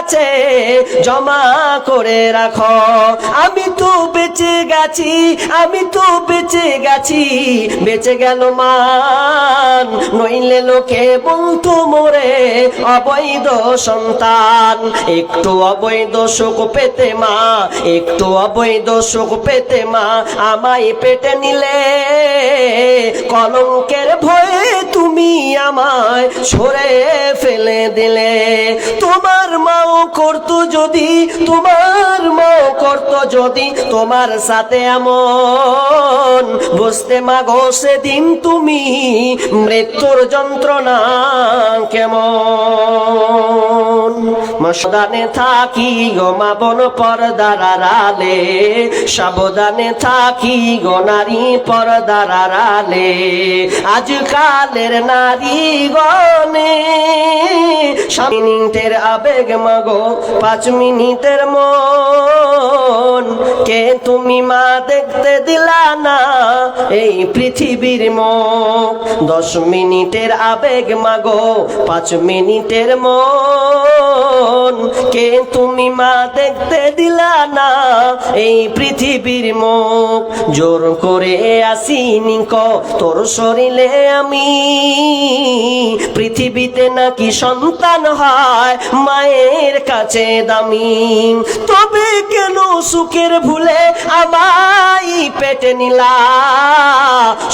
কাছে জমা করে রাখো। আমি তো বেঁচে গেছি, আমি তো বেঁচে গেছি, বেঁচে গেল মান, নইলে লোকে বলতো মোরে অবৈধ সন্তান। একটু অবৈধ সুখ পেতে মা, একটু অবৈধ সুখ পেতে মা আমায় পেটে নিলে, কলঙ্কের ভয়ে তুমি আমায় সরে ফেলে দিলে। তোমার মাও করতো যদি, তোমার মাও করতো যদি তোমার সাথে এমন, বুঝতে মাগো সেদিন তুমি মৃত্যুর যন্ত্রণা কেমন। সাবধানে থাকি গো মা বোন পর্দার আড়ালে, সাবধানে থাকি গো নারী পর্দার আড়ালে। আজকালের নারী গনে 7 মিনিটের আবেগ মাগো 5 মিনিটের মন, কে তুমি মা দেখতে দিলা না এই পৃথিবীর মুখ। 10 মিনিটের আবেগ মাগো 5 মিনিটের মন, কে তুমি মা দেখতে দিলা না এই পৃথিবীর মুখ। জোর করে আসিনি ক তোর শরীরে আমি, পৃথিবীতে নাকি সন্তান হয় মায়ের কাছে দামি। তবে কেন সুখের ভুলে আমায় পেটে নিলা,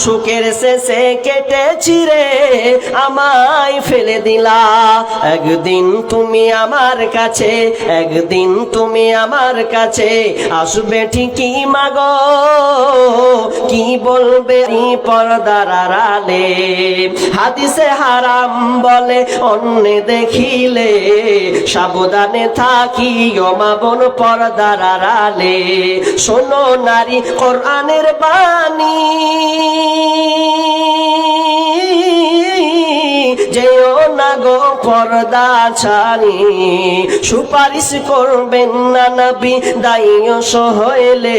সুখের শেষে কেটে ছিঁড়ে আমায় ফেলে দিলা। একদিন তুমি আমার কাছে, একদিন তুমি আমার কাছে আসবে ঠিকই মাগো, কি বলবে পর্দার আড়ালে। হাদিসে হারাম বলে অন্য দেখিলে, সাবধানে থাকি ও মা বোন পর্দার আড়ালে। শোনো নারী কোরআনের বাণী, যেও না গো পর্দা ছাড়ি, সুপারিশ করবেন না নবী দায়ীশ হইলে।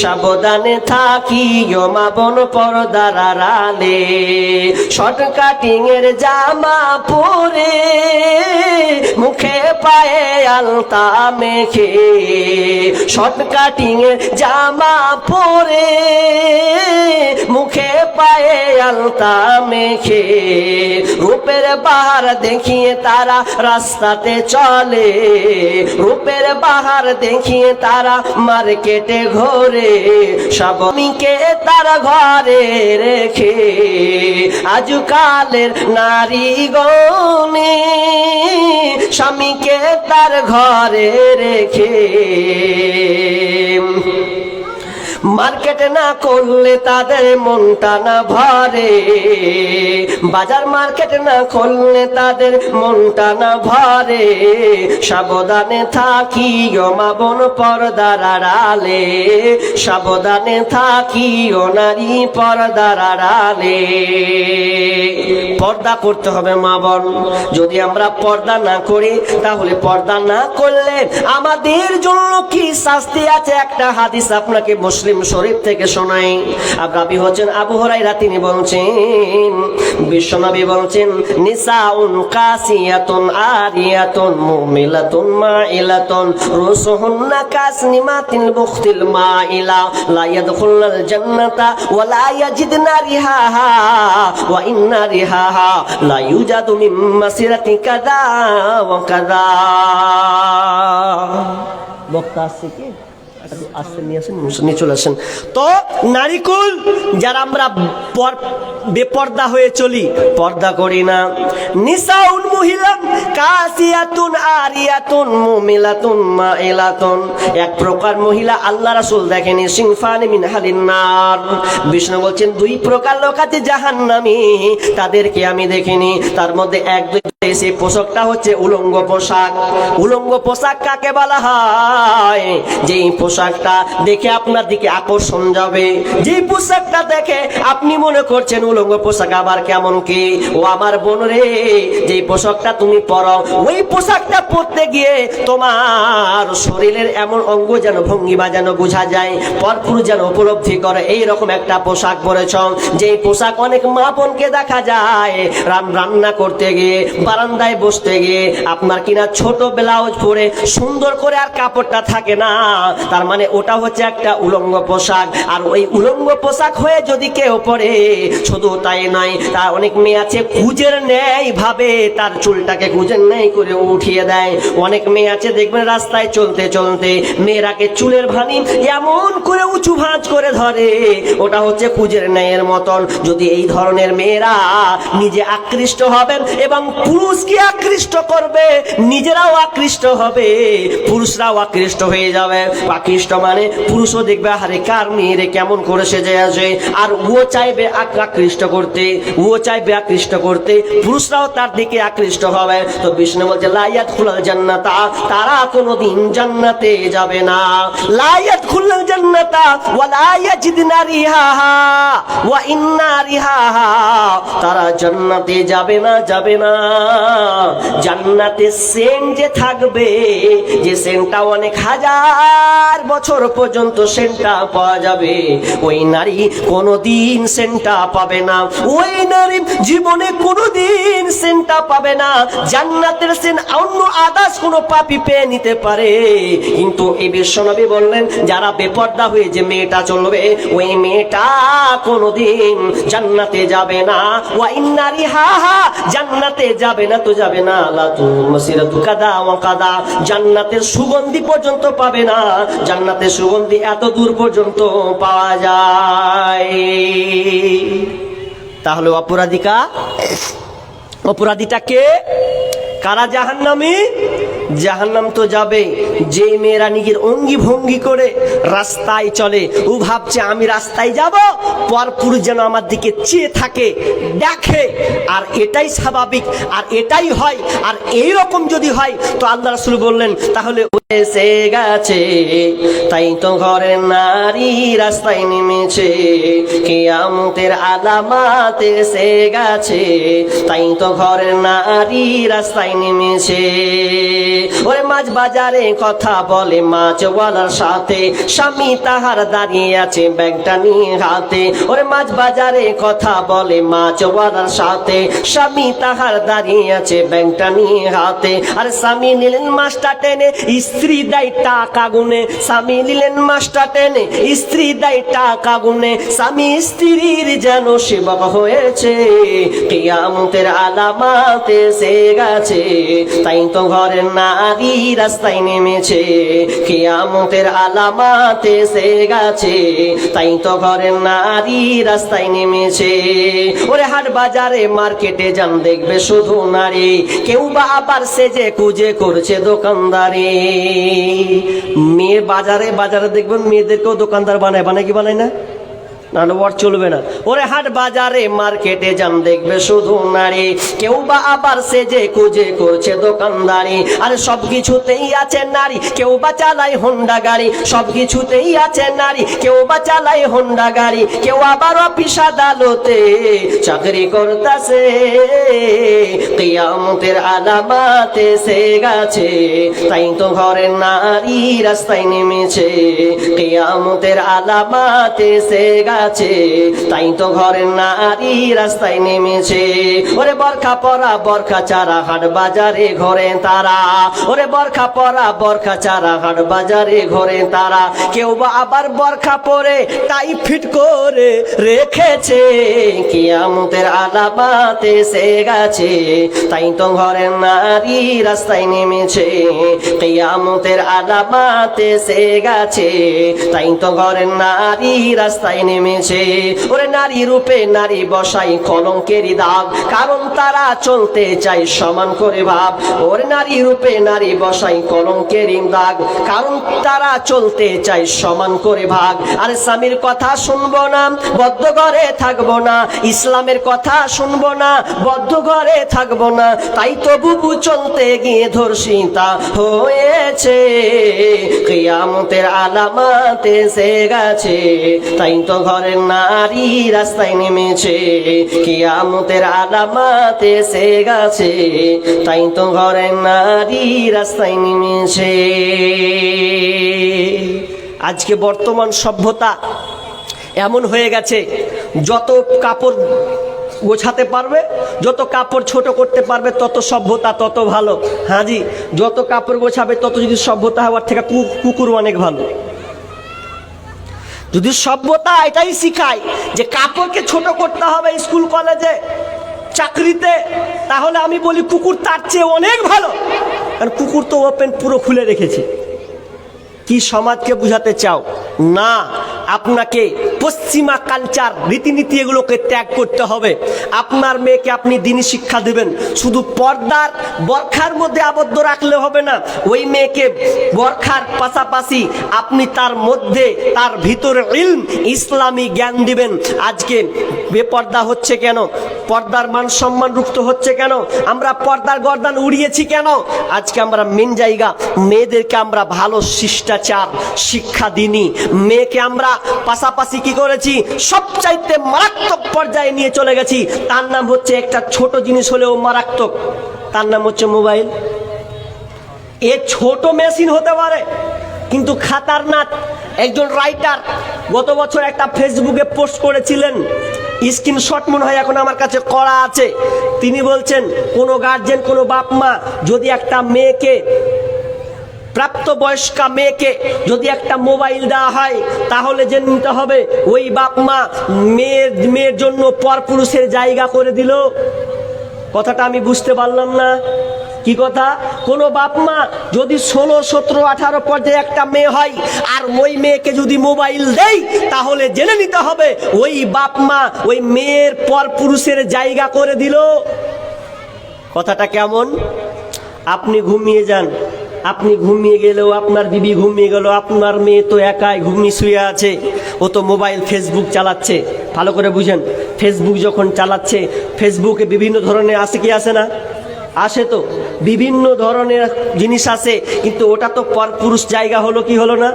সাবধানে থাকি ও মা বোন পর্দার আড়ালে। শর্ট কাটিং এর জামা পরে, মুখে পায়ে আলতা মেখে, শর্ট কাটিং এর জামা পরে, মুখে পায়ে আলতা মেখে, রূপের বাহার দেখিয়ে তারা রাস্তাতে চলে, রূপের বাহার দেখিয়ে তারা মার্কেটে ঘোরে, স্বামীকে তারা ঘরে রেখে। আজকালের নারী গনে স্বামীকে তার ঘরে রেখে, মার্কেট না করলে তাদের মনটা না ভরে, বাজার মার্কেট না করলে তাদের মনটা না ভরে। সাবধানে থাকি ও মা বোন পর্দার আড়ালে, সাবধানে থাকি ও নারী পর্দার আড়ালে। পর্দা করতে হবে মা বোন। যদি আমরা পর্দা না করি, তাহলে পর্দা না করলে আমাদের জন্য কি শাস্তি আছে। একটা হাদিস আপনাকে মুসলিম শরীফ থেকে শোনাই। রাবী হচ্ছেন আবু হুরায়রা, তিনি বলছেন বিশ্বনবী বলছেন, নিসাউন কাসিয়াতুন আরিয়াতুন মুমিলাতুন মাইলাতুন রুসুহুন্না কাসনিমাতিল বুখতিল মাইলা লা ইয়াদখুলুল জান্নাতা ওয়া লা ইয়াজিদনা রিহাহা ওয়া ইন্না রিহাহা লা ইউজাদু মিন মাসিরাতি কাযা ওয়া কাযা। বক্তা আছে কি? চলে আসেন তো। নারীকুল যারা আমরা বেপর্দা হয়ে চলি, পর্দা করি না। নিসাউন মহিলা কাসিয়াতুন আরিয়াতুন মুমিলাতুন মাইলাতুন, এক প্রকার মহিলা আল্লাহ রাসূল দেখেনি, সিনফানি মিন আহলিন নার। বিষ্ণু বলছেন 2 প্রকার লোক আছে জাহান্নামী, তাদেরকে আমি দেখিনি। তার মধ্যে 1-2 সেই পোশাকটা হচ্ছে উলঙ্গ পোশাক। উলঙ্গ পোশাক কাকে বলা হয়? যেই পোশাকটা দেখে আপনার দিকে আকর্ষণ যাবে, যে পোশাকটা দেখে আপনি মনে করছেন উলঙ্গ পোশাক আবার কেমন কি। ও আমার বোন রে, যে পোশাকটা তুমি পরো, ওই পোশাকটা পরতে গিয়ে তোমার শরীরের এমন অঙ্গ যেন ভঙ্গিমা যেন বোঝা যায়, পরপুরুষ যেন উপলব্ধি করে এইরকম একটা পোশাক পরেছ। যে পোশাক অনেক মা বোনকে দেখা যায় রান্না করতে গিয়ে বারান্দায় বসতে গিয়ে আপনার কিনা ছোট ব্লাউজ পরে সুন্দর করে আর কাপড়টা থাকে না, তার মানে ওটা হচ্ছে একটা উলঙ্গ পোশাক। আর ওই উলঙ্গ পোশাক হয়ে যদি কেউ পরে, শুধু তাই নয়, তার অনেক মেয়ে আছে কুজের ন্যায় ভাবে তার চুলটাকে কুজের ন্যায় করে উঠিয়ে দেয়। অনেক মেয়ে আছে দেখবেন রাস্তায় চলতে চলতে মেয়েরাকে চুলের ভানি এমন করে উঁচু ভাঁজ করে ধরে, ওটা হচ্ছে কুজের ন্যায়ের মতন। যদি এই ধরনের মেয়েরা নিজে আকৃষ্ট হবেন এবং পুরুষকে আকৃষ্ট করবে, নিজেরাও আকৃষ্ট হবে, পুরুষরাও আকৃষ্ট হয়ে যাবে। আকৃষ্ট মানে পুরুষও দেখবে আরে কার মেয়েরে কেমন করে সেজে আসে, আর ও চাইবে আকৃষ্ট করতে, ও চাইবে আকৃষ্ট করতে, পুরুষরাও তার দিকে আকৃষ্ট হবে। তো বিষ্ণু বলছে লা ইয়াদখুলুল জান্নাতা, তারা কোনোদিন জান্নাতে যাবে না। লা ইয়াদখুলুল জান্নাতা ওয়া লা ইয়াজিদনা রিহাহা ওয়া ইন্না রিহাহা, তারা জান্নাতে যাবে না, যাবে না। জান্নাতে সেন্ট যে থাকবে, যে সেন্টটা অনেক হাজার বছর পর্যন্ত সেন্টটা পাওয়া যাবে, ওই নারী কোনোদিন সেন্টটা পাবে না। ওই নারী জীবনে কোনোদিন সেন্টটা পাবে না। জান্নাতের সেন্ট অন্য আদার্স কোনো পাপী পেয়ে নিতে পারে, কিন্তু এই বিশ্বনবী বললেন যারা বেপর্দা হয়ে যে মেয়েটা চলবে, ওই মেয়েটা কোনোদিন জান্নাতে যাবে না। ওয়া ইন্না রিহাহা, জান্নাতে যাবে না তো যাবে না। লা তুমসিরাতু কাদা ওয়া কাদা, জান্নাতের সুগন্ধি পর্যন্ত পাবে না। জান্নাতের সুগন্ধি এত দূর পর্যন্ত পাওয়া যায়। তাহলে অপরাধীটা কে? কারা জাহান্নামী? জাহান্নাম তো যাবে যে মেয়েরা নিজের অঙ্গি ভঙ্গি করে রাস্তায় চলে, ও ভাবছে আমি রাস্তায় যাব, পরপুরুষ যেন আমার দিকে চেয়ে থাকে, দেখে, আর এটাই স্বাভাবিক, আর এটাই হয়। আর এই রকম যদি হয় তো আল্লাহ রাসূল বললেন তাহলে এসে গেছে, তাই তো ঘরের নারী রাস্তায় নেমেছে, কিয়ামতের আলামত এসে গেছে, তাই তো ঘরের নারী রাস্তায় নেমেছে। ওরে মাছ বাজারে কথা বলে মাছওয়ালার সাথে, স্বামী তাহার দাঁড়িয়ে আছে ব্যাগটা নিয়ে হাতে। ওরে মাছ বাজারে কথা বলে মাছওয়ালার সাথে, স্বামী তাহার দাঁড়িয়ে আছে ব্যাগটা নিয়ে হাতে। আর স্বামী নিলেন মাছটা টেনে, স্ত্রী দেয় টাকা গুনে। স্বামী নিলেন মাছটা টেনে, স্ত্রী দেয় টাকা গুনে। স্বামী স্ত্রীর যেন সেবক হয়েছে, কিয়ামতের আলামত এসে গেছে, তাই তো ঘরের নারী রাস্তায় নেমেছে, কিয়ামতের আলামত এসে গেছে, তাই তো ঘরের নারী রাস্তায় নেমেছে। ওরে হাট বাজারে মার্কেটে যান দেখবে শুধু নারী, কেউ বা আবার সেজে কুজে করছে দোকানদারি। মেয়ে বাজারে দেখবেন মেয়েদেরকেও দোকানদার বানায় কি বানায় না? নাহলে ওয়ার্ড চলবে না। ওরে হাট বাজারে মার্কেটে যান দেখবে শুধু নারী, কেউ বা আবার সেজে কুজে করছে দোকানদারি। আরে সব কিছুতেই আছে নারী, কেউ বা চালায় হোন্ডা গাড়ি। সব কিছুতেই আছে নারী, কেউ বা চালায় হোন্ডা গাড়ি। কেউ আবার অফিস আদালতে চাকরি করতেছে, কিয়ামতের আলামত এসে গেছে, তাই তো ঘরের নারী রাস্তায় নেমেছে, কিয়ামতের আলামত এসে গেছে, তাই তো ঘরের নারী রাস্তায় নেমেছে। ওরে বরখা পরা বরখা চারা হাট বাজারে ঘরে তারা, ওরে বরখা পরা বরখা চারা হাট বাজারে ঘরে তারা। কেউ বা আবার বরখা পরে টাই ফিট করে রেখেছে, কিয়ামতের আলামত এসে গেছে, তাই তো ঘরের নারী রাস্তায় নেমেছে, কিয়ামতের আলামত এসে গেছে, তাই তো ঘরের নারী রাস্তায় নেমেছে। ওরে নারী রূপে নারী বসাই কলঙ্কেরই দাগ, কারণ তারা চলতে চাই সমান করে ভাব। ওরে নারী রূপে নারী বসাই কলঙ্কেরই দাগ, কারণ তারা চলতে চাই সমান করে ভাগ। আরে স্বামীর কথা শুনবো না, বদ্ধ ঘরে থাকবো না, ইসলামের কথা শুনবো না, বদ্ধ ঘরে থাকবো না, তাই তো বুবু চলতে গিয়ে ধর্ষিতা হয়েছে, কিয়ামতের আলামত এসে গেছে, তাই তো ঘরের নারী রাস্তায় নেমেছে, কিয়ামতের আলামত এসে গেছে, তাই তো ঘরের নারী রাস্তায় নেমেছে। আজকে বর্তমান সভ্যতা এমন হয়ে গেছে, যত কাপড় গোছাতে পারবে, যত কাপড় ছোট করতে পারবে তত সভ্যতা তত ভালো। হাজি, যত কাপড় গোছাবে তত যদি সভ্যতা হওয়ার থেকে কুকুর অনেক ভালো। যদি সভ্যতা এটাই শিখায় যে কাপড়কে ছোট করতে হবে স্কুল কলেজে চাকরিতে, তাহলে আমি বলি কুকুর তার চেয়ে অনেক ভালো, কারণ কুকুর তো ওপেন পুরো খুলে রেখেছে। কি সমাজকে বুঝাতে চাও? না, আপনাকে পশ্চিমা কালচার রীতিনীতি এগুলোকে ত্যাগ করতে হবে। আপনার মেয়েকে আপনি দ্বীনি শিক্ষা দেবেন, শুধু পর্দার বরখার মধ্যে আবদ্ধ রাখলে হবে না। ওই মেয়েকে বরখার পাশাপাশি আপনি তার মধ্যে তার ভিতরে ইলম ইসলামী জ্ঞান দিবেন। আজকে বেপর্দা হচ্ছে কেন? পর্দার মান সম্মান রুক্ত হচ্ছে কেন? আমরা পর্দার গর্দান উড়িয়েছি কেন? আজকে আমরা মেন জায়গা, মেয়েদেরকে আমরা ভালো শিষ্টাচার শিক্ষা দিইনি। মেয়েকে আমরা পাশাপাশি কি করেছি, সবচাইতে মারাত্মক পর্যায়ে নিয়ে চলে গেছি। তার নাম হচ্ছে, একটা ছোট জিনিস হলেও মারাত্মক, তার নাম হচ্ছে মোবাইল। এ ছোট মেশিন হতে পারে কিন্তু খাতারনাক। একজন রাইটার গত বছর একটা ফেসবুকে পোস্ট করেছিলেন, স্ক্রিনশট মনে হয় এখন আমার কাছে করা আছে। তিনি বলছেন, কোনো গার্জেন, কোনো বাপ মা যদি একটা মেয়েকে, প্রাপ্তবয়স্কা মেয়েকে যদি একটা মোবাইল দেওয়া হয়, তাহলে জেনে নিতে হবে ওই বাপ মা মেয়ের জন্য পরপুরুষের জায়গা করে দিল। কথাটা আমি বুঝতে পারলাম না। কি কথা? কোনো বাপ মা যদি 16, 17, 18 পর্যায়ে একটা মেয়ে হয় আর ওই মেয়েকে যদি মোবাইল দেয়, তাহলে জেনে নিতে হবে ওই বাপ মা ওই মেয়ের পরপুরুষের জায়গা করে দিল। কথাটা কেমন? আপনি ঘুমিয়ে যান, আপনি ঘুমিয়ে গেলেও আপনার বিবি ঘুমিয়ে গেল, আপনার মেয়ে তো একাই ঘুমিয়ে শুয়ে আছে, ও তো মোবাইল ফেসবুক চালাচ্ছে। ভালো করে বুঝেন, ফেসবুক যখন চালাচ্ছে, ফেসবুকে বিভিন্ন ধরনের আসে কি আসে না? আসে তো, বিভিন্ন ধরনের জিনিস আসে, কিন্তু ওটা তো পরপুরুষ জায়গা হলো কি হলো না?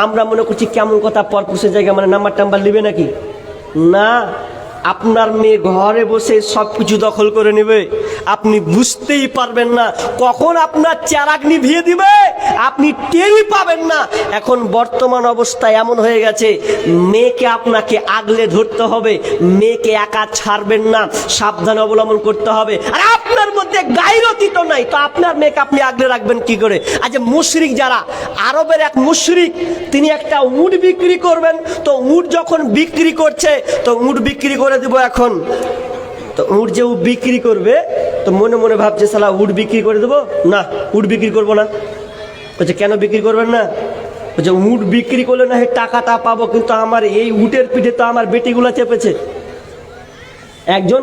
আমরা মনে করছি কেমন কথা, পরপুরুষের জায়গা মানে নাম্বার টাম্বার নেবে নাকি? না, আপনার মেয়ে ঘরে বসে সব কিছু দখল করে নেবে, আপনি বুঝতেই পারবেন না। কখন আপনার চেরাগ নিভিয়ে দিবে আপনি টেরই পাবেন না। এখন বর্তমান অবস্থায় এমন হয়ে গেছে, মেয়েকে আপনাকে আগলে ধরতে হবে, মেয়েকে একা ছাড়বেন না, সাবধান অবলম্বন করতে হবে। আর আপনার মধ্যে গায়রতি তো নাই, তো আপনার মেয়েকে আপনি আগলে রাখবেন কি করে? আজ মুশরিক যারা, আরবের এক মুশরিক, তিনি একটা উট বিক্রি করবেন, তো উট যখন বিক্রি করছে, তো উট বিক্রি করে দিব এখন, তো উট যে বিক্রি করবে, তো মনে মনে ভাবছে শালা উট বিক্রি করে দেবো না, উট বিক্রি করবো না। বলছে কেন বিক্রি করবেন না? বলছে উট বিক্রি করলে না টাকাটা পাবো, কিন্তু আমার এই উটের পিঠে তো আমার বেটিগুলো চেপেছে। একজন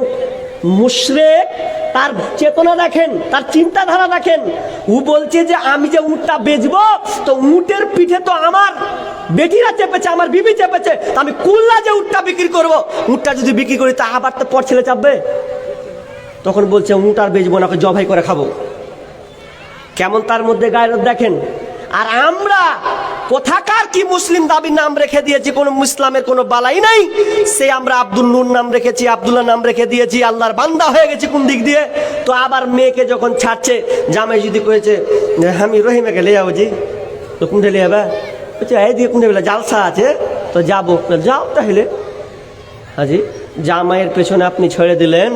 মুশরিক, তার চেতনা দেখেন, তার চিন্তাধারা দেখেন। ও বলছে যে আমি যে উটটা বেচবো, তো উটের পিঠে তো আমার বেটিরা চেপেছে, আমার বিবি চেপেছে, তো আমি কুল্লা যে উটটা বিক্রি করবো, উটটা যদি বিক্রি করি তা আবার তো পর ছেলে চাপবে। তখন বলছে উট আর বেচবো না, জবাই করে খাবো। কেমন তার মধ্যে গায়রত দেখেন। আর আমরা কোথাকার কি মুসলিম দাবির নাম রেখে দিয়েছি, কোন ইসলামের কোনো বালাই নাই, সে আমরা আব্দুল নূর নাম রেখেছি, আব্দুল্লাহ নাম রেখে দিয়েছি, আল্লাহর বান্দা হয়ে গেছি কোন দিক দিয়ে। তো আবার মেয়েকে যখন ছাড়ছে, জামাই যদি কয়েছে আমি রহিমে গেলে যাবো জি, তো কোনটা লিয়ে যাবে? বলছে এই দিয়ে কোনটা বেলা জালসা আছে, তো যাবো, যাও তাহলে। হাজি, জামাইয়ের পেছনে আপনি ছেড়ে দিলেন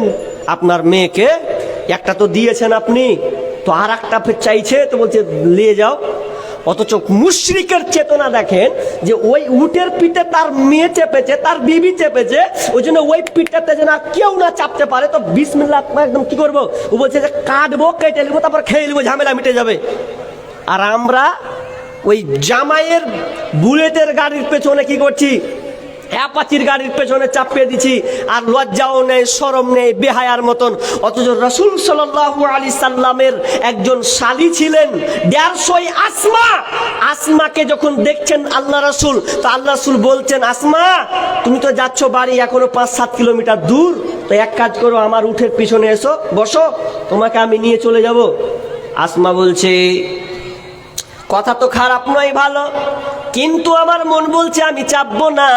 আপনার মেয়েকে, একটা তো দিয়েছেন আপনি, তো আর একটা ফের চাইছে, তো বলছে নিয়ে যাও। অথচ মুশরিকের চেতনা দেখেন, যে ওই উটের পিঠে তার মেয়ে চেপেছে, তার বিবি চেপেছে, ওই জন্য ওই পিঠটাতে যেন আর কেউ না চাপতে পারে। তো বিসমিল্লাহ একদম কি করবো, ও বলছে যে কাটবো, কেটে নেবো, তারপর খেয়ে নেবো, ঝামেলা মিটে যাবে। আর আমরা ওই জামাইয়ের বুলেটের গাড়ির পেছনে কি করছি, অ্যাপাচির গাড়ির পেছনে চাপিয়ে দিচ্ছি, আর লজ্জাও নেই, শরম নেই, বেহায়ার মতন। অথচ রাসূল সাল্লাল্লাহু আলাইহি সাল্লামের একজন শালী ছিলেন 150 আসমা। আসমাকে যখন দেখছেন আল্লাহ রাসূল, তো আল্লাহ রাসূল বলছেন, আসমা তুমি তো যাচ্ছ বাড়ি এখনো 5-7 কিলোমিটার দূর, তো এক কাজ করো, আমার উঠের পিছনে এসো, বসো, তোমাকে আমি নিয়ে চলে যাব। আসমা বলছে কথা তো খারাপ নয়, ভালো, কিন্তু আমার মন বলছে আমি চাপবো না।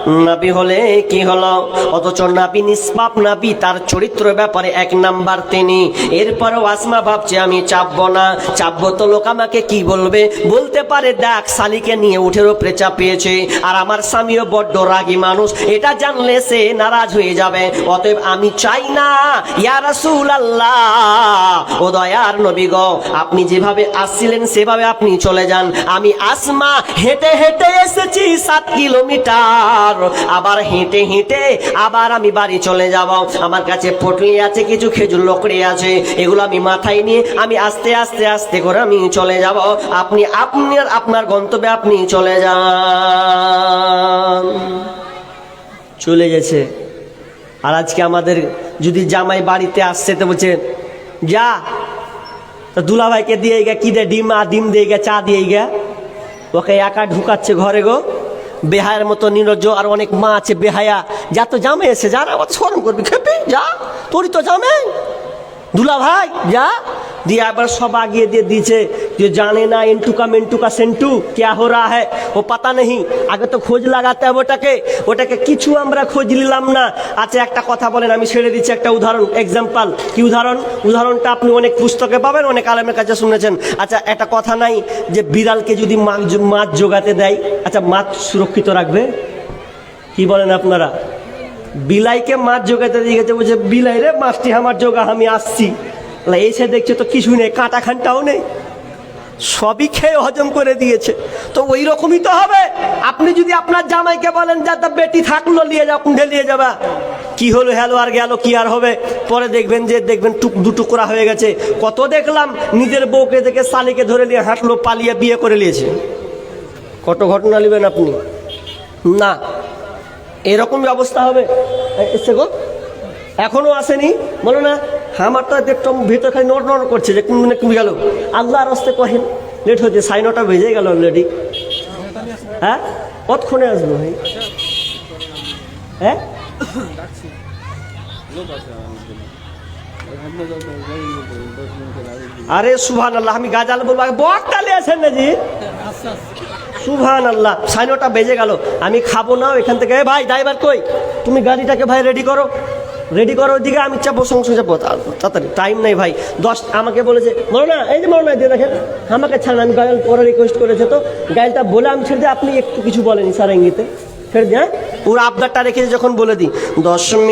নাবি হলে কি হলো, অথচ নাবি নিষ্পাপ নাবি, তার চরিত্র ব্যাপারে 1 নাম্বার তিনি। এরপরও আসমা ভাবছে আমি চাপবো না, চাপবো তো লোক আমাকে কি বলবে, বলতে পারে দেখ শালিকে নিয়ে উঠের উপরে চাপিয়েছে, আর আমার স্বামীও বড্ড রাগী মানুষ, এটা জানলে সে নারাজ হয়ে যাবে, অতএব আমি চাই না। ইয়া রাসূলুল্লাহ, ও দয়ার নবী গো, আপনি যেভাবে আসছিলেন সেভাবে আপনি চলে যান। আমি আসমা হেঁটে হেঁটে এসেছি 7 কিলোমিটার, আবার হেঁটে হেঁটে আবার আমি বাড়ি চলে যাব। আমার কাছে পটলি আছে, কিছু খেজুর লকড়ি আছে, এগুলো আমি মাথায় নিয়ে আমি আস্তে আস্তে আস্তে করে আমি চলে যাব। আপনি আপনার গন্তব্যে আপনি চলে যান। চলে গেছে। আর আজকে আমাদের যদি জামাই বাড়িতে আসছে তো বলছে যা, তো দুলাভাইকে দিয়ে গে কি দে, ডিম দিয়ে গে, চা দিয়ে গে, ওকে একা ঢুকাচ্ছে ঘরে গো, বেহায়ের মতো নিরজ্জ। আর অনেক মা আছে বেহায়া, যা তো জামে এসে, যা না আবার শরম করবি, খেপি যা, তোরই তো জামে, দুলা ভাই যা, দিয়ে আবার সব আগিয়ে দিয়ে দিয়েছে যে জানে না এন্টুকা মেন্টুকা সেন্টু क्या हो रहा है ও পাতা নেই। আগে তো খোঁজ লাগাতে হবে ওটাকে কিছু আমরা খোঁজ নিলাম না। আচ্ছা একটা কথা বলেন, আমি ছেড়ে দিচ্ছি একটা উদাহরণ, এক্সাম্পল। কি উদাহরণটা আপনি অনেক পুস্তকে পাবেন, অনেক আলেমের কাছে শুনেছেন। আচ্ছা একটা কথা নাই যে বিড়ালকে যদি মাছ জোগাতে দেয়, আচ্ছা মাছ সুরক্ষিত রাখবে? কি বলেন আপনারা? বিলাইকে মাছ জোগাতে দিয়ে গেছে, বলছে বিলাই রে মাছটি আমার জোগা, আমি আসছি। এসে দেখছে তো কিছু নেই, কাঁটা খানটাও নেই, সবই খেয়ে হজম করে দিয়েছে। তো ওই রকমই তো হবে। আপনি যদি আপনার জামাইকে বলেন যা তা বেটি থাকলো নিয়ে যাও, ঢেলিয়ে যাবা, কি হলো হ্যালো আর গেল, কি আর হবে? পরে দেখবেন দু টুকরা হয়ে গেছে। কত দেখলাম নিজের বউকে দেখে শালিকে ধরে নিয়ে হাঁটলো, পালিয়ে বিয়ে করে নিয়েছে। কত ঘটনা নেবেন আপনি? না, এরকমই অবস্থা হবে। এসে গো এখনো আসেনি, বলো না আমার তো দেখতাম ভিতর খালি নড় করছে যে কোন কমে গেল। আল্লাহ রাস্তে কহেন লেট হচ্ছে, 9:30 বেজে গেল অলরেডি। হ্যাঁ কতক্ষণে আসবো ভাই? হ্যাঁ আরে সুবহানাল্লাহ, আমি গাজাল বলবো, বকতালে আছেন না জি? সুবহানাল্লাহ, 9:30 বেজে গেল, আমি খাবো না এখান থেকে। ভাই ড্রাইভার কই, তুমি গাড়িটাকে ভাই রেডি করো ওইদিকে, আমি চাপবো সঙ্গে যাবো তাড়াতাড়ি, টাইম নেই ভাই। 10 আমাকে বলেছে বলো না, এই যে বলো না দিয়ে দেখেন আমাকে ছাড়েন, আমি গাড়ি ওরা রিকোয়েস্ট করেছে তো গাড়িটা বলে আমি ছেড়ে দিই, আপনি একটু কিছু বলেনি স্যার ইঙ্গিতে ছেড়ে দিই। হ্যাঁ পুরো আবদারটা রেখেছে, যখন বলে দিই 10